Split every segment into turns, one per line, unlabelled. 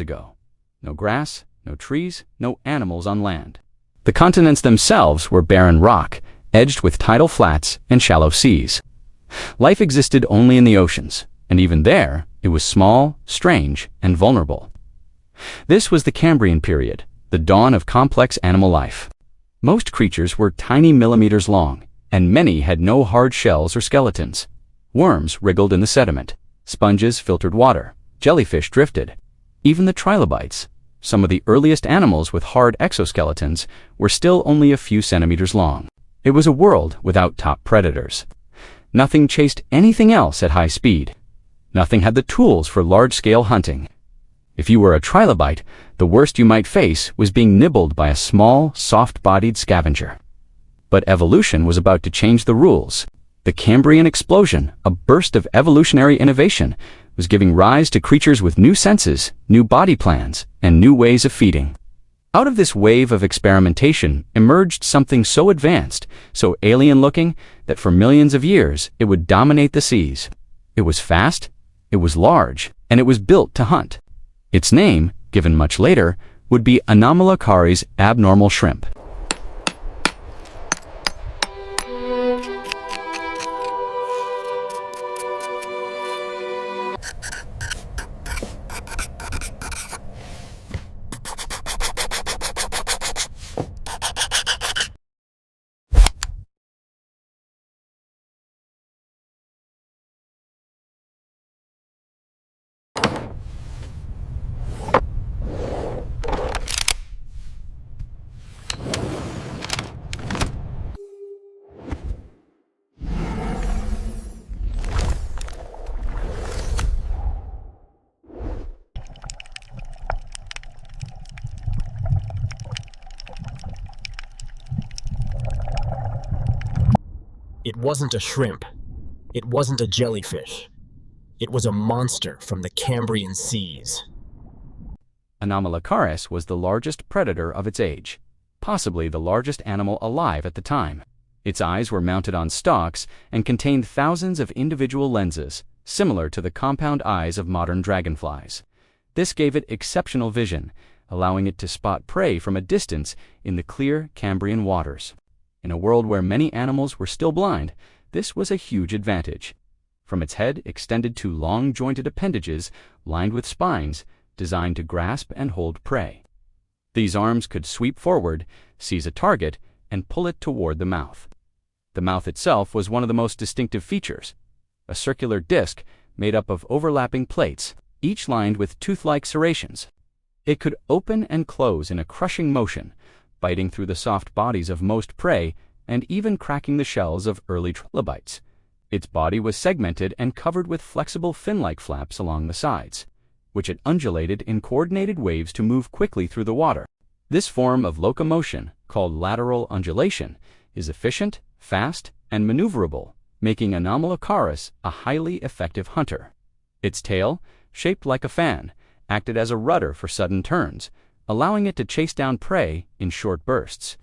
ago. No grass, no trees, no animals on land. The continents themselves were barren rock, edged with tidal flats and shallow seas. Life existed only in the oceans, and even there, it was small, strange, and vulnerable. This was the Cambrian period, the dawn of complex animal life. Most creatures were tiny millimeters long, and many had no hard shells or skeletons. Worms wriggled in the sediment. Sponges filtered water. Jellyfish drifted. Even the trilobites, some of the earliest animals with hard exoskeletons, were still only a few centimeters long. It was a world without top predators. Nothing chased anything else at high speed. Nothing had the tools for large-scale hunting. If you were a trilobite, the worst you might face was being nibbled by a small, soft-bodied scavenger. But evolution was about to change the rules. The Cambrian explosion, a burst of evolutionary innovation, was giving rise to creatures with new senses, new body plans, and new ways of feeding. Out of this wave of experimentation emerged something so advanced, so alien-looking, that for millions of years it would dominate the seas. It was fast, it was large, and it was built to hunt. Its name, given much later, would be Anomalocaris abnormal shrimp.
It wasn't a shrimp. It wasn't a jellyfish. It was a monster from the Cambrian seas.
Anomalocaris was the largest predator of its age, possibly the largest animal alive at the time. Its eyes were mounted on stalks and contained thousands of individual lenses, similar to the compound eyes of modern dragonflies. This gave it exceptional vision, allowing it to spot prey from a distance in the clear Cambrian waters. In a world where many animals were still blind, this was a huge advantage. From its head extended two long jointed appendages lined with spines designed to grasp and hold prey. These arms could sweep forward, seize a target, and pull it toward the mouth. The mouth itself was one of the most distinctive features, a circular disc made up of overlapping plates, each lined with tooth-like serrations. It could open and close in a crushing motion, biting through the soft bodies of most prey and even cracking the shells of early trilobites. Its body was segmented and covered with flexible fin-like flaps along the sides, which it undulated in coordinated waves to move quickly through the water. This form of locomotion, called lateral undulation, is efficient, fast, and maneuverable, making Anomalocaris a highly effective hunter. Its tail, shaped like a fan, acted as a rudder for sudden turns, allowing it to chase down prey in short bursts.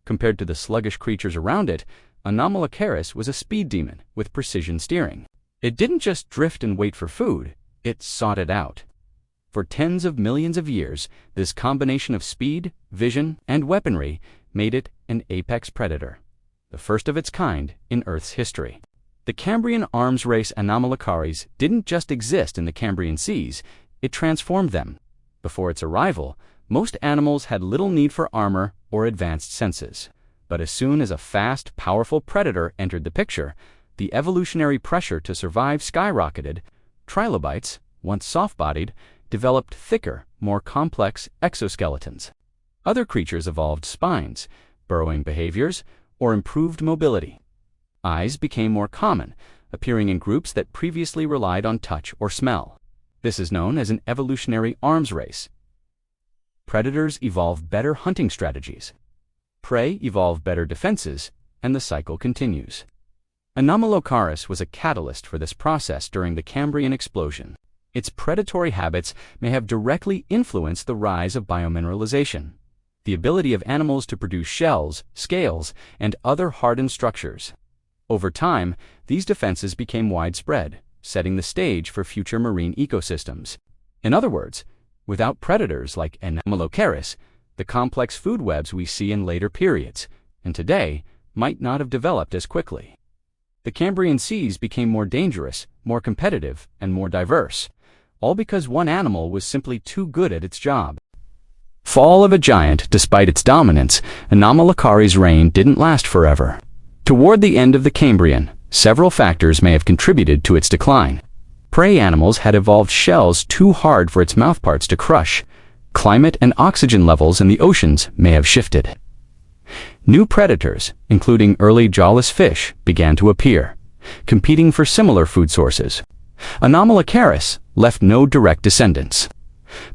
Compared to the sluggish creatures around it, Anomalocaris was a speed demon with precision steering. It didn't just drift and wait for food, it sought it out. For tens of millions of years, this combination of speed, vision, and weaponry made it an apex predator, the first of its kind in Earth's history. The Cambrian arms race Anomalocaris didn't just exist in the Cambrian seas, it transformed them. Before its arrival, most animals had little need for armor or advanced senses. But as soon as a fast, powerful predator entered the picture, the evolutionary pressure to survive skyrocketed. Trilobites, once soft-bodied, developed thicker, more complex exoskeletons. Other creatures evolved spines, burrowing behaviors, or improved mobility. Eyes became more common, appearing in groups that previously relied on touch or smell. This is known as an evolutionary arms race. Predators evolve better hunting strategies. Prey evolve better defenses, and the cycle continues. Anomalocaris was a catalyst for this process during the Cambrian explosion. Its predatory habits may have directly influenced the rise of biomineralization, the ability of animals to produce shells, scales, and other hardened structures. Over time, these defenses became widespread, setting the stage for future marine ecosystems. In other words, Without predators like Anomalocaris, the complex food webs we see in later periods, and today, might not have developed as quickly. The Cambrian seas became more dangerous, more competitive, and more diverse, all because one animal was simply too good at its job. Fall of a giant. Despite its dominance, Anomalocaris' reign didn't last forever. Toward the end of the Cambrian, several factors may have contributed to its decline. Prey animals had evolved shells too hard for its mouthparts to crush. Climate and oxygen levels in the oceans may have shifted. New predators, including early jawless fish, began to appear, competing for similar food sources. Anomalocaris left no direct descendants.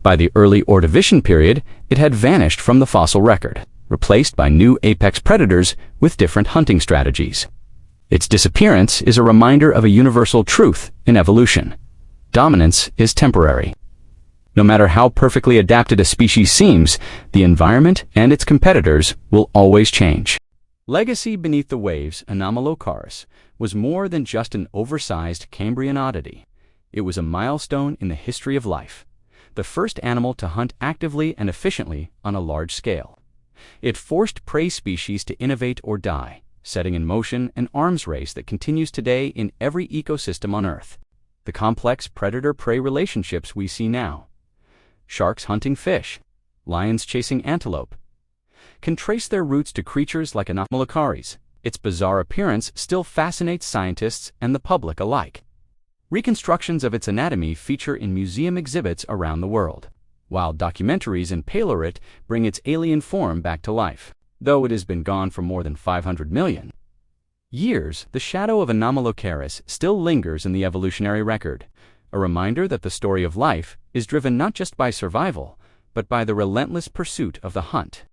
By the early Ordovician period, it had vanished from the fossil record, replaced by new apex predators with different hunting strategies. Its disappearance is a reminder of a universal truth in evolution. Dominance is temporary. No matter how perfectly adapted a species seems, the environment and its competitors will always change. Legacy beneath the waves, Anomalocaris was more than just an oversized Cambrian oddity. It was a milestone in the history of life, the first animal to hunt actively and efficiently on a large scale. It forced prey species to innovate or die, setting in motion an arms race that continues today in every ecosystem on Earth. The complex predator-prey relationships we see now, sharks hunting fish, lions chasing antelope, can trace their roots to creatures like Anomalocaris. Its bizarre appearance still fascinates scientists and the public alike. Reconstructions of its anatomy feature in museum exhibits around the world, while documentaries and Paleorit bring its alien form back to life. Though it has been gone for more than 500 million years, the shadow of Anomalocaris still lingers in the evolutionary record, a reminder that the story of life is driven not just by survival, but by the relentless pursuit of the hunt.